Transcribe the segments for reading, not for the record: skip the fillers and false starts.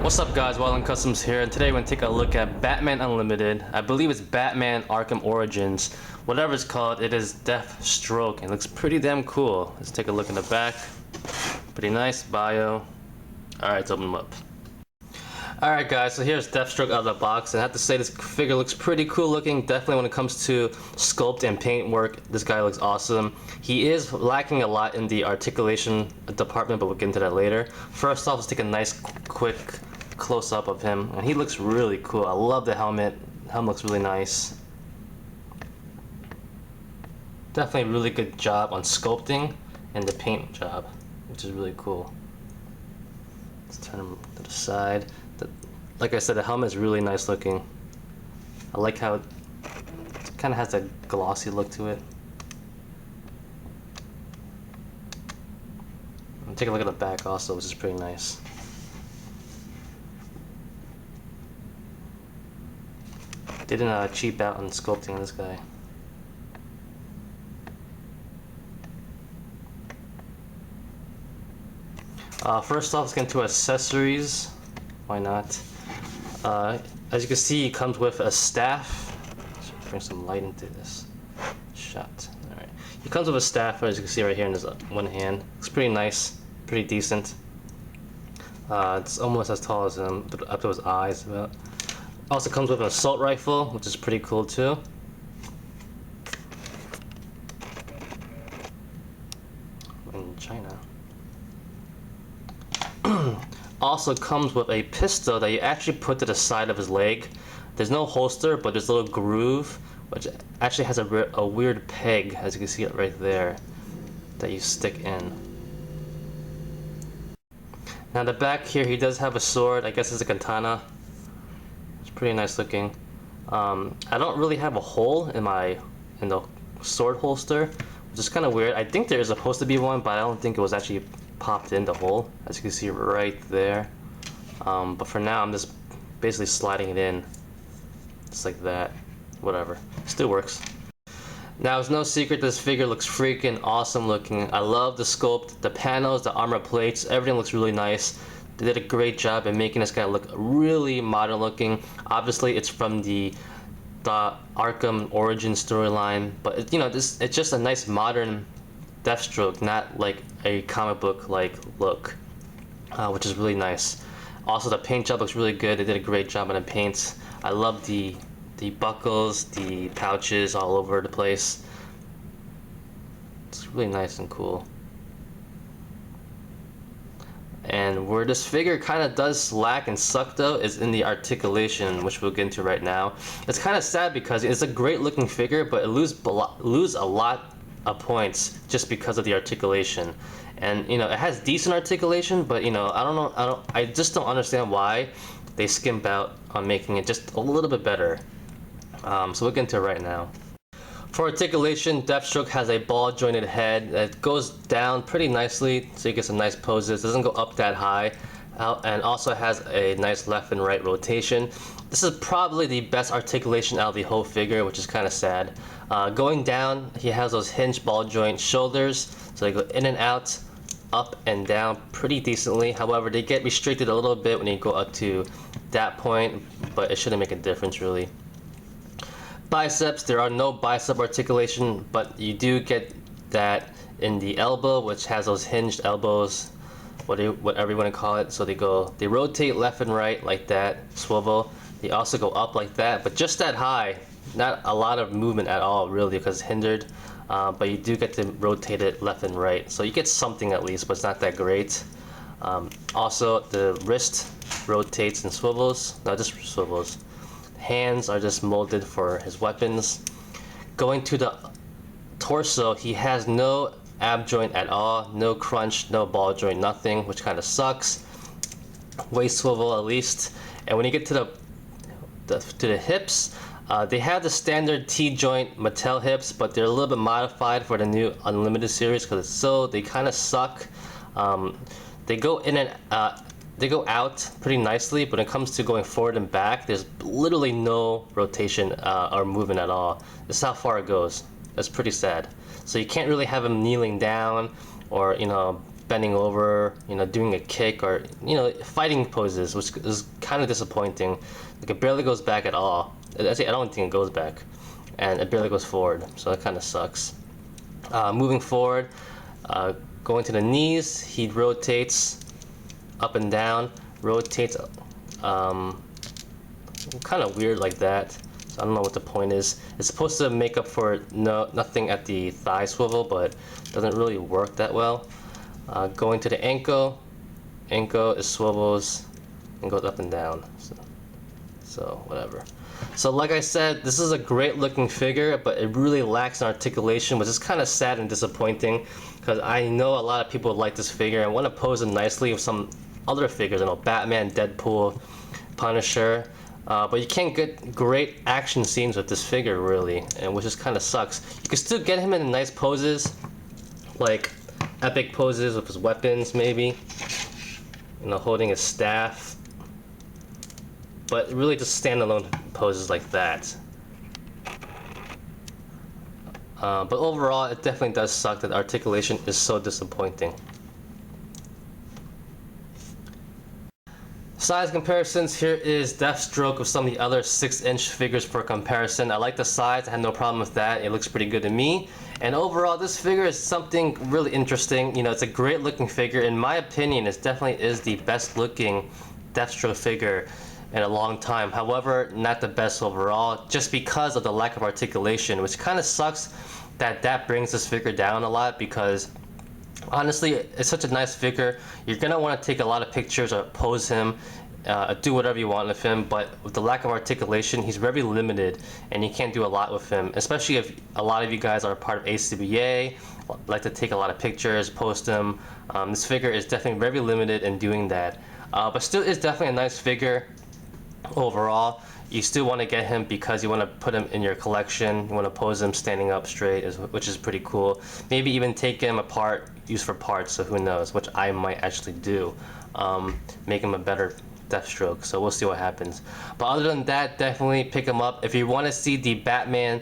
What's up guys, Wildland Customs here, and today we're going to take a look at Batman Unlimited. I believe it's Batman Arkham Origins. Whatever it's called, it is Deathstroke and it looks pretty damn cool. Let's take a look in the back. Pretty nice bio. Alright, let's open them up. Alright guys, so here's Deathstroke out of the box, and I have to say this figure looks pretty cool looking. Definitely when it comes to sculpt and paint work, this guy looks awesome. He is lacking a lot in the articulation department, but we'll get into that later. First off, let's take a nice quick close-up of him, and he looks really cool. I love the helmet. The helmet looks really nice. Definitely a really good job on sculpting and the paint job, which is really cool. Let's turn him to the side. Like I said, the helmet is really nice looking. I like how it kind of has a glossy look to it. And take a look at the back also, which is pretty nice. They didn't cheap out on sculpting this guy. First off, let's get into accessories. Why not? As you can see, he comes with a staff. Let's bring some light into this shot. Alright. He comes with a staff, as you can see right here in his one hand. Looks pretty nice, pretty decent. It's almost as tall as him, up to his eyes about. Also comes with an assault rifle, which is pretty cool too. In China. Also comes with a pistol that you actually put to the side of his leg. There's no holster, but there's a little groove, which actually has a weird peg, as you can see it right there, that you stick in. Now the back here, he does have a sword. I guess it's a katana. Pretty nice looking. I don't really have a hole in the sword holster, which is kind of weird. I think there is supposed to be one, but I don't think it was actually popped in the hole, as you can see right there. But for now, I'm just basically sliding it in, just like that. Whatever, still works. Now, it's no secret this figure looks freaking awesome looking. I love the sculpt, the panels, the armor plates, everything looks really nice. They did a great job in making this guy look really modern looking. Obviously, it's from the Arkham Origins storyline, but it's just a nice modern Deathstroke, not like a comic book like look, which is really nice. Also, the paint job looks really good. They did a great job on the paint. I love the buckles, the pouches all over the place. It's really nice and cool. And where this figure kind of does lack and suck though is in the articulation, which we'll get into right now. It's kind of sad because it's a great looking figure, but it lose a lot of points just because of the articulation. And it has decent articulation, but I just don't understand why they skimp out on making it just a little bit better. So we'll get into it right now. For articulation, Deathstroke has a ball jointed head that goes down pretty nicely, so you get some nice poses. It doesn't go up that high, and also has a nice left and right rotation. This is probably the best articulation out of the whole figure, which is kind of sad. Going down, he has those hinged ball joint shoulders, so they go in and out, up and down pretty decently. However, they get restricted a little bit when you go up to that point, but it shouldn't make a difference really. Biceps, there are no bicep articulation, but you do get that in the elbow, which has those hinged elbows, whatever you want to call it. So they rotate left and right like that, swivel. They also go up like that, but just that high. Not a lot of movement at all really, because it's hindered, but you do get to rotate it left and right. So you get something at least, but it's not that great. Also, the wrist rotates and swivels. No, just swivels. Hands are just molded for his weapons. Going to the torso, he has no ab joint at all, no crunch, no ball joint, nothing, which kind of sucks. Waist swivel at least. And when you get to the hips, they have the standard T-joint Mattel hips, but they're a little bit modified for the new Unlimited series because they kind of suck. They go in and they go out pretty nicely, but when it comes to going forward and back, there's literally no rotation or movement at all. This is how far it goes. That's pretty sad. So you can't really have him kneeling down or bending over, you know, doing a kick, or, you know, fighting poses, which is kind of disappointing. Like, it barely goes back at all. Actually, I don't think it goes back, and it barely goes forward, so that kind of sucks. Moving forward, going to the knees, he rotates up and down, rotates, kind of weird like that. So I don't know what the point is. It's supposed to make up for nothing at the thigh swivel, but doesn't really work that well. Going to the ankle, it swivels and goes up and down. So whatever. So like I said, this is a great looking figure, but it really lacks in articulation, which is kind of sad and disappointing, because I know a lot of people like this figure and want to pose it nicely with some other figures, you know, Batman, Deadpool, Punisher, but you can't get great action scenes with this figure really, and which just kind of sucks. You can still get him in nice poses, like epic poses with his weapons maybe, you know, holding his staff, but really just standalone poses like that. But overall, it definitely does suck that the articulation is so disappointing. Size comparisons, here is Deathstroke with some of the other 6-inch figures for comparison. I like the size, I had no problem with that, it looks pretty good to me. And overall, this figure is something really interesting. You know, it's a great looking figure. In my opinion, it definitely is the best looking Deathstroke figure in a long time. However, not the best overall, just because of the lack of articulation, which kind of sucks that brings this figure down a lot, because honestly, it's such a nice figure. You're gonna want to take a lot of pictures or pose him, do whatever you want with him, but with the lack of articulation, he's very limited and you can't do a lot with him, especially if a lot of you guys are part of ACBA, like to take a lot of pictures, post them. This figure is definitely very limited in doing that, but still is definitely a nice figure overall. You still want to get him because you want to put him in your collection. You want to pose him standing up straight, which is pretty cool. Maybe even take him apart, use for parts, so who knows, which I might actually do. Make him a better Deathstroke, so we'll see what happens. But other than that, definitely pick him up. If you want to see the Batman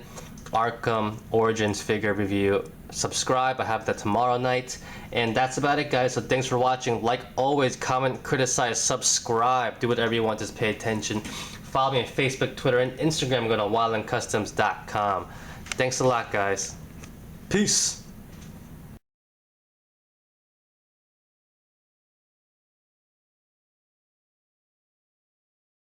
Arkham Origins figure review, subscribe. I have that tomorrow night. And that's about it, guys. So thanks for watching. Like always, comment, criticize, subscribe, do whatever you want, just pay attention. Follow me on Facebook, Twitter, and Instagram. Go to wildlandcustoms.com. Thanks a lot, guys. Peace.